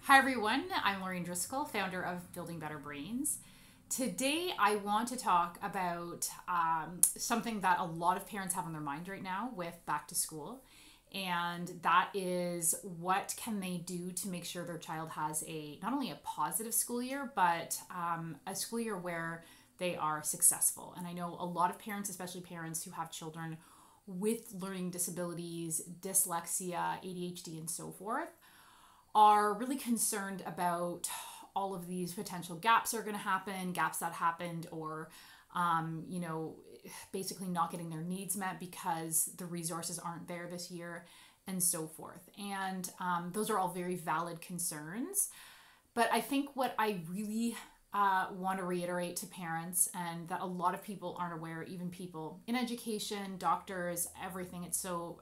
Hi everyone, I'm Lorraine Driscoll, founder of Building Better Brains. Today I want to talk about something that a lot of parents have on their mind right now with back to school, and that is what can they do to make sure their child has not only a positive school year, but a school year where they are successful. And I know a lot of parents, especially parents who have children with learning disabilities, dyslexia, ADHD, and so forth, are really concerned about all of these potential gaps that are going to happen, gaps that happened, or, basically not getting their needs met because the resources aren't there this year, and so forth. And those are all very valid concerns. But I think what I really want to reiterate to parents, and that a lot of people aren't aware, even people in education, doctors, everything,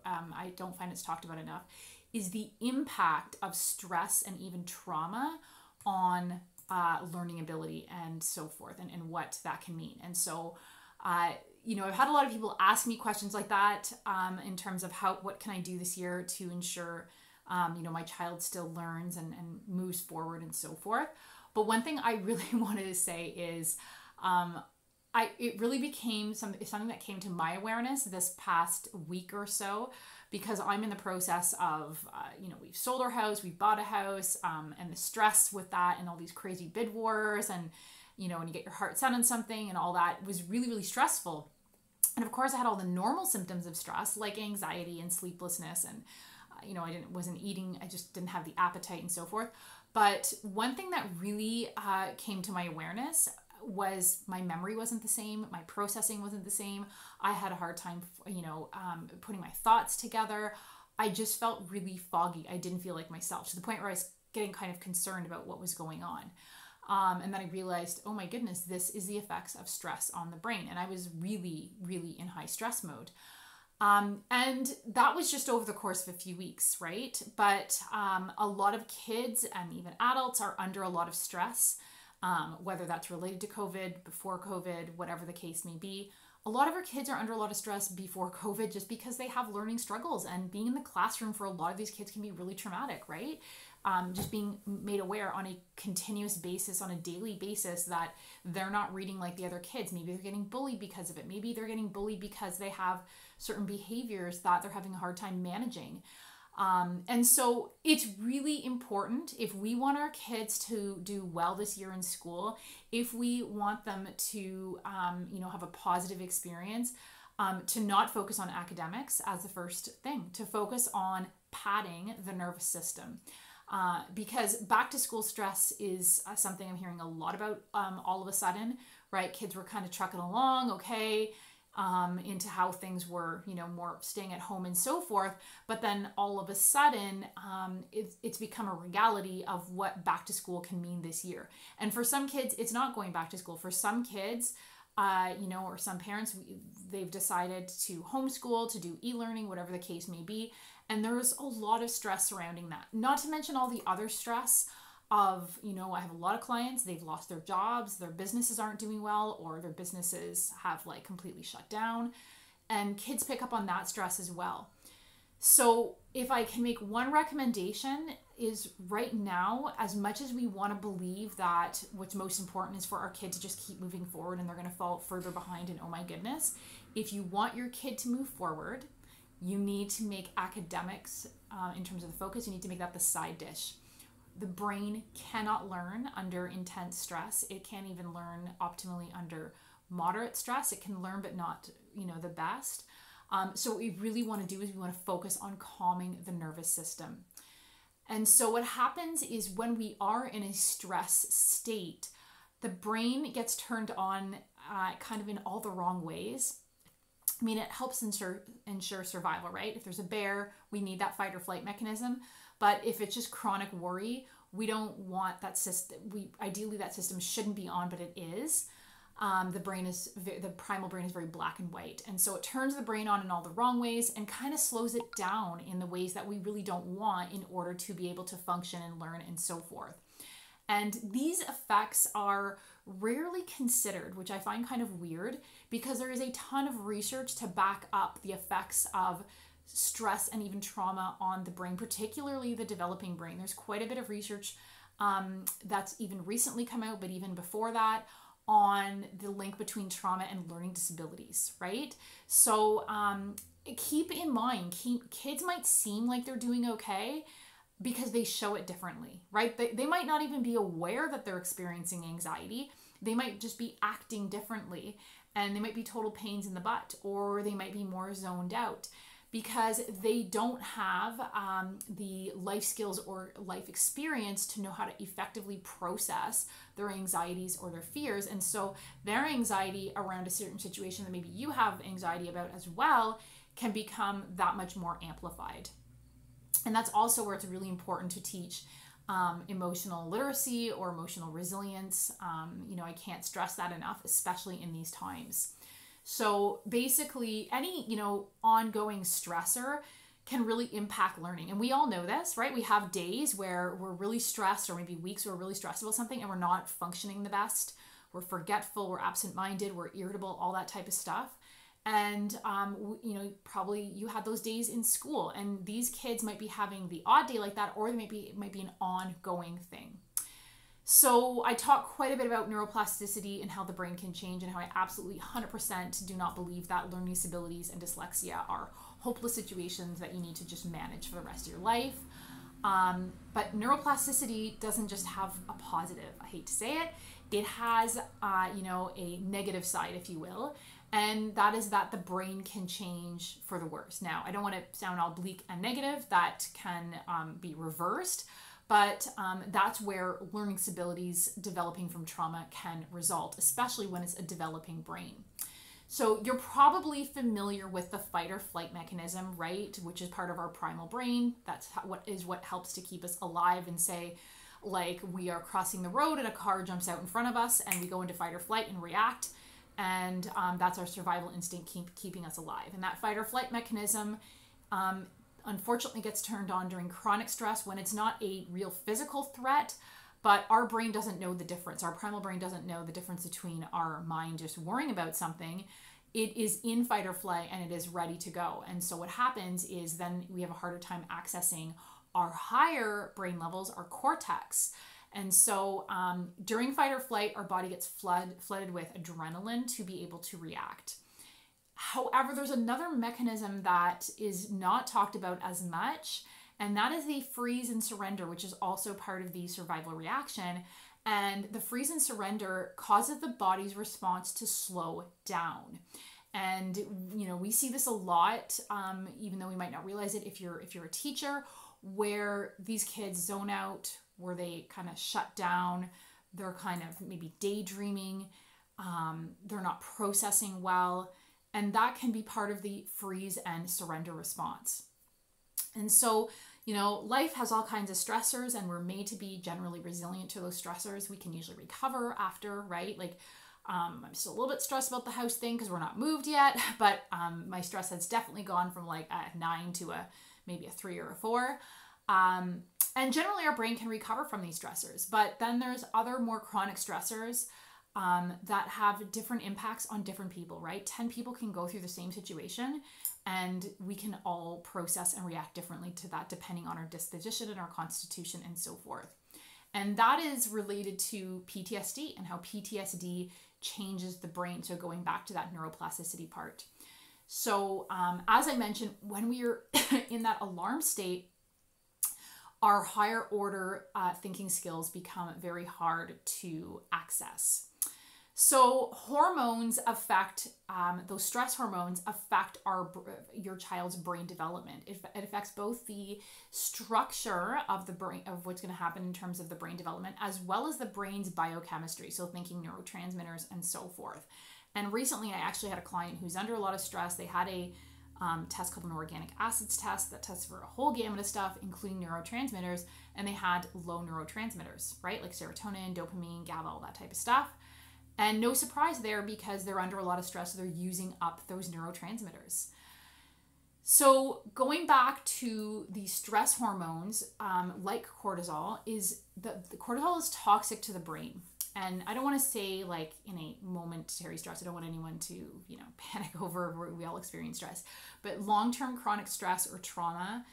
I don't find it's talked about enough, is the impact of stress and even trauma on learning ability and so forth, and what that can mean. And so, I've had a lot of people ask me questions like that in terms of what can I do this year to ensure, my child still learns and moves forward and so forth. But one thing I really wanted to say is, it really became something that came to my awareness this past week or so, because I'm in the process of, we've sold our house, we've bought a house, and the stress with that and all these crazy bid wars and, when you get your heart set on something and all that was really, really stressful. And of course I had all the normal symptoms of stress like anxiety and sleeplessness and, wasn't eating, I just didn't have the appetite and so forth. But one thing that really came to my awareness was my memory wasn't the same, my processing wasn't the same. I had a hard time, putting my thoughts together. I just felt really foggy. I didn't feel like myself, to the point where I was getting kind of concerned about what was going on. And then I realized, oh my goodness, this is the effects of stress on the brain. And I was really, really in high stress mode. And that was just over the course of a few weeks, right? But a lot of kids and even adults are under a lot of stress. Whether that's related to COVID, before COVID, whatever the case may be. A lot of our kids are under a lot of stress before COVID just because they have learning struggles, and being in the classroom for a lot of these kids can be really traumatic, right? Just being made aware on a continuous basis, on a daily basis, that they're not reading like the other kids. Maybe they're getting bullied because of it. Maybe they're getting bullied because they have certain behaviors that they're having a hard time managing. And so it's really important, if we want our kids to do well this year in school, if we want them to, have a positive experience, to not focus on academics as the first thing, to focus on padding the nervous system. Because back to school stress is something I'm hearing a lot about all of a sudden, right? Kids were kind of trucking along, okay, into how things were, more staying at home and so forth. But then all of a sudden, it's become a reality of what back to school can mean this year. And for some kids, it's not going back to school. For some kids, or some parents, they've decided to homeschool, to do e-learning, whatever the case may be. And there's a lot of stress surrounding that. Not to mention all the other stress of, I have a lot of clients, they've lost their jobs, their businesses aren't doing well, or their businesses have completely shut down. And kids pick up on that stress as well. So if I can make one recommendation, is right now, as much as we want to believe that what's most important is for our kid to just keep moving forward and they're going to fall further behind, and oh my goodness, if you want your kid to move forward, you need to make academics, in terms of the focus, you need to make that the side dish. The brain cannot learn under intense stress. It can't even learn optimally under moderate stress. It can learn, but not, the best. So what we really want to do is we want to focus on calming the nervous system. And so what happens is when we are in a stress state, the brain gets turned on kind of in all the wrong ways. I mean, it helps ensure survival, right? If there's a bear, we need that fight or flight mechanism. But if it's just chronic worry, we don't want that system. Ideally, that system shouldn't be on, but it is. The primal brain is very black and white. And so it turns the brain on in all the wrong ways and kind of slows it down in the ways that we really don't want in order to be able to function and learn and so forth. And these effects are rarely considered, which I find kind of weird, because there is a ton of research to back up the effects of stress and even trauma on the brain, particularly the developing brain. There's quite a bit of research that's even recently come out, but even before that, on the link between trauma and learning disabilities, right? So keep in mind, kids might seem like they're doing okay because they show it differently, right? They might not even be aware that they're experiencing anxiety. They might just be acting differently, and they might be total pains in the butt, or they might be more zoned out because they don't have the life skills or life experience to know how to effectively process their anxieties or their fears. And so their anxiety around a certain situation that maybe you have anxiety about as well can become that much more amplified. And that's also where it's really important to teach emotional literacy or emotional resilience. I can't stress that enough, especially in these times. So basically, any, ongoing stressor can really impact learning. And we all know this, right? We have days where we're really stressed, or maybe weeks where we're really stressed about something and we're not functioning the best. We're forgetful, we're absent-minded, we're irritable, all that type of stuff. And, probably you had those days in school, and these kids might be having the odd day like that, or it might be an ongoing thing. So I talk quite a bit about neuroplasticity and how the brain can change, and how I absolutely 100% do not believe that learning disabilities and dyslexia are hopeless situations that you need to just manage for the rest of your life. But neuroplasticity doesn't just have a positive, I hate to say it. It has, a negative side, if you will. And that is that the brain can change for the worse. Now, I don't want to sound all bleak and negative. That can be reversed. But that's where learning disabilities developing from trauma can result, especially when it's a developing brain. So you're probably familiar with the fight or flight mechanism, right? Which is part of our primal brain. That's what helps to keep us alive, and say, like, we are crossing the road and a car jumps out in front of us and we go into fight or flight and react. And that's our survival instinct keeping us alive. And that fight or flight mechanism unfortunately gets turned on during chronic stress when it's not a real physical threat, but our brain doesn't know the difference. Our primal brain doesn't know the difference between our mind just worrying about something. It is in fight or flight and it is ready to go. And so what happens is then we have a harder time accessing our higher brain levels, our cortex. And so during fight or flight, our body gets flooded with adrenaline to be able to react. However, there's another mechanism that is not talked about as much, and that is the freeze and surrender, which is also part of the survival reaction. And the freeze and surrender causes the body's response to slow down. And, we see this a lot, even though we might not realize it if you're a teacher, where these kids zone out, where they kind of shut down, they're kind of maybe daydreaming, they're not processing well. And that can be part of the freeze and surrender response. And so, life has all kinds of stressors, and we're made to be generally resilient to those stressors. We can usually recover after, right? Like, I'm still a little bit stressed about the house thing because we're not moved yet, but my stress has definitely gone from like a 9 to maybe a 3 or a 4. And generally our brain can recover from these stressors, but then there's other more chronic stressors that have different impacts on different people, right? 10 people can go through the same situation, and we can all process and react differently to that depending on our disposition and our constitution and so forth. And that is related to PTSD and how PTSD changes the brain. So going back to that neuroplasticity part. So as I mentioned, when we are in that alarm state, our higher order thinking skills become very hard to access. So hormones affect, those stress hormones affect your child's brain development. It affects both the structure of the brain, of what's going to happen in terms of the brain development, as well as the brain's biochemistry. So thinking neurotransmitters and so forth. And recently I actually had a client who's under a lot of stress. They had a test called an organic acids test that tests for a whole gamut of stuff, including neurotransmitters, and they had low neurotransmitters, right? Like serotonin, dopamine, GABA, all that type of stuff. And no surprise there, because they're under a lot of stress, so they're using up those neurotransmitters. So going back to the stress hormones, like cortisol, is the cortisol is toxic to the brain. and I don't want to say like in a momentary stress. I don't want anyone to, panic over, we all experience stress, but long-term chronic stress or trauma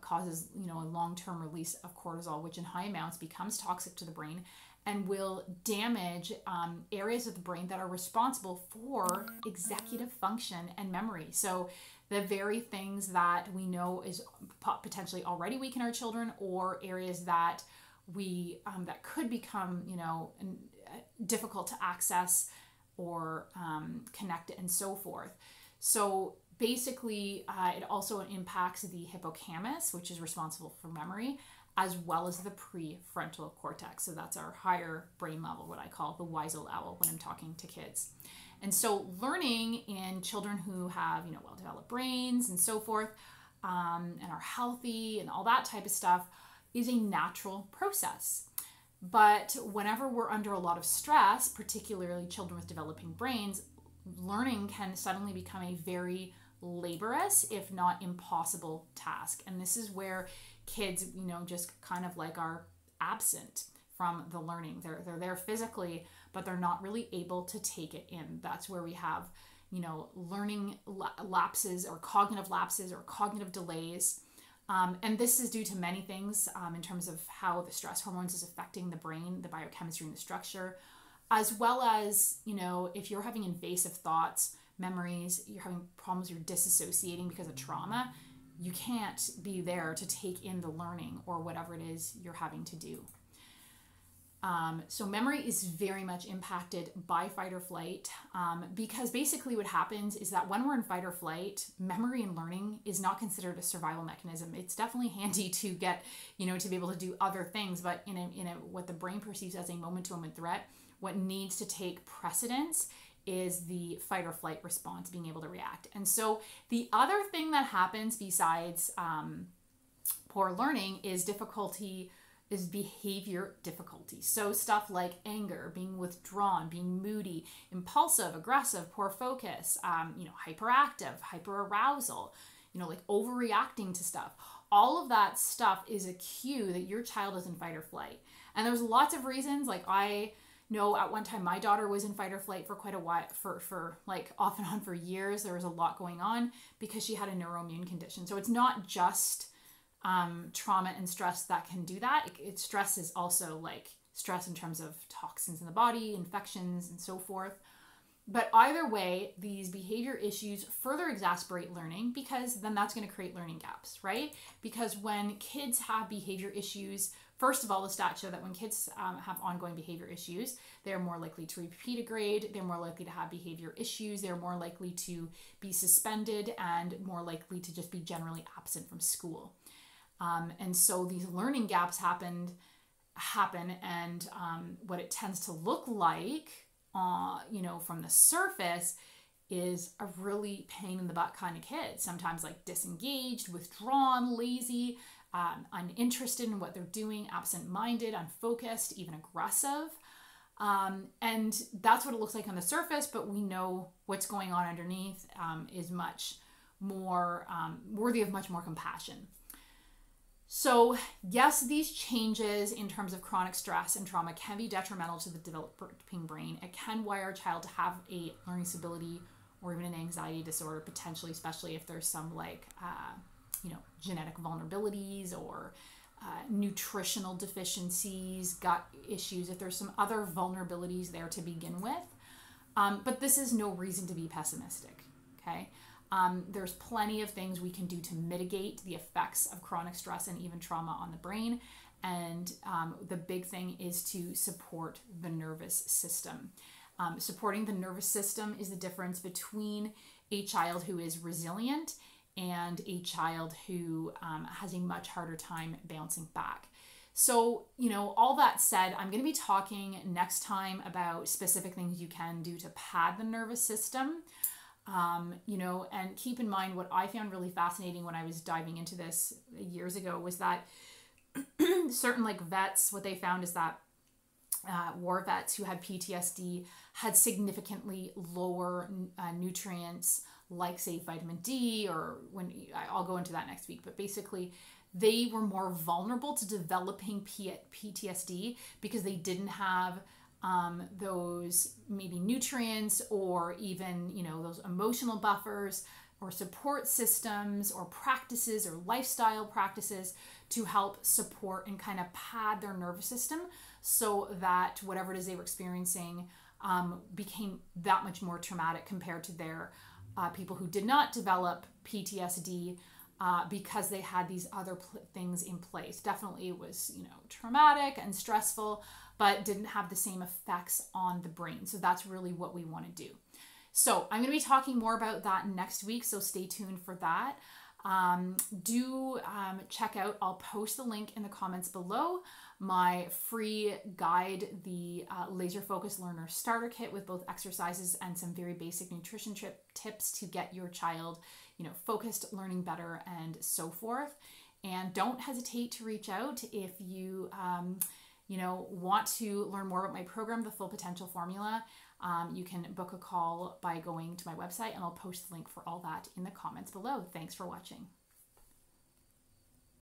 causes, a long-term release of cortisol, which in high amounts becomes toxic to the brain and will damage areas of the brain that are responsible for executive function and memory. So the very things that we know is potentially already weak in our children, or areas that we that could become, difficult to access or connect and so forth. So basically, it also impacts the hippocampus, which is responsible for memory, as well as the prefrontal cortex. So that's our higher brain level, what I call the wise old owl when I'm talking to kids. And so learning in children who have, well-developed brains and so forth, and are healthy and all that type of stuff is a natural process. But whenever we're under a lot of stress, particularly children with developing brains, learning can suddenly become a very laborious, if not impossible task. And this is where kids, just kind of like are absent from the learning. They're there physically, but they're not really able to take it in. That's where we have, learning lapses or cognitive delays. And this is due to many things in terms of how the stress hormones is affecting the brain, the biochemistry and the structure, as well as, if you're having invasive thoughts, memories, you're having problems, you're disassociating because of trauma, you can't be there to take in the learning or whatever it is you're having to do. So memory is very much impacted by fight or flight, because basically what happens is that when we're in fight or flight, memory and learning is not considered a survival mechanism. It's definitely handy to get, to be able to do other things, but in a what the brain perceives as a moment-to-moment threat, what needs to take precedence is the fight or flight response, being able to react. And so the other thing that happens besides poor learning is behavior difficulty. So stuff like anger, being withdrawn, being moody, impulsive, aggressive, poor focus, hyperactive, hyperarousal, like overreacting to stuff. All of that stuff is a cue that your child is in fight or flight. And there's lots of reasons. Like I know at one time my daughter was in fight or flight for quite a while, for like off and on for years. There was a lot going on because she had a neuroimmune condition. So it's not just trauma and stress that can do that. Stress is also like stress in terms of toxins in the body, infections, and so forth. But either way, these behavior issues further exacerbate learning, because then that's going to create learning gaps, right? Because when kids have behavior issues, first of all, the stats show that when kids have ongoing behavior issues, they're more likely to repeat a grade, they're more likely to have behavior issues, they're more likely to be suspended, and more likely to just be generally absent from school. And so these learning gaps happen, and what it tends to look like, from the surface, is a really pain in the butt kind of kid. Sometimes like disengaged, withdrawn, lazy, uninterested in what they're doing, absent-minded, unfocused, even aggressive. And that's what it looks like on the surface, but we know what's going on underneath is much more worthy of much more compassion. So yes, these changes in terms of chronic stress and trauma can be detrimental to the developing brain. It can wire a child to have a learning disability or even an anxiety disorder, potentially, especially if there's some genetic vulnerabilities or nutritional deficiencies, gut issues, if there's some other vulnerabilities there to begin with. But this is no reason to be pessimistic, okay? There's plenty of things we can do to mitigate the effects of chronic stress and even trauma on the brain. And the big thing is to support the nervous system. Supporting the nervous system is the difference between a child who is resilient and a child who has a much harder time bouncing back. So, all that said, I'm going to be talking next time about specific things you can do to pad the nervous system. And keep in mind, what I found really fascinating when I was diving into this years ago was that certain vets, what they found is that war vets who had PTSD had significantly lower nutrients, like say vitamin D, or I'll go into that next week, but basically they were more vulnerable to developing PTSD because they didn't have those maybe nutrients, or even, those emotional buffers or support systems or practices or lifestyle practices to help support and kind of pad their nervous system so that whatever it is they were experiencing became that much more traumatic compared to their people who did not develop PTSD because they had these other things in place. Definitely it was, traumatic and stressful, but didn't have the same effects on the brain. So that's really what we want to do. So I'm going to be talking more about that next week, so stay tuned for that. Check out, I'll post the link in the comments below, my free guide, the Laser Focused Learner Starter Kit, with both exercises and some very basic nutrition tips to get your child, focused, learning better, and so forth. And don't hesitate to reach out if you, want to learn more about my program, The Full Potential Formula. You can book a call by going to my website, and I'll post the link for all that in the comments below. Thanks for watching.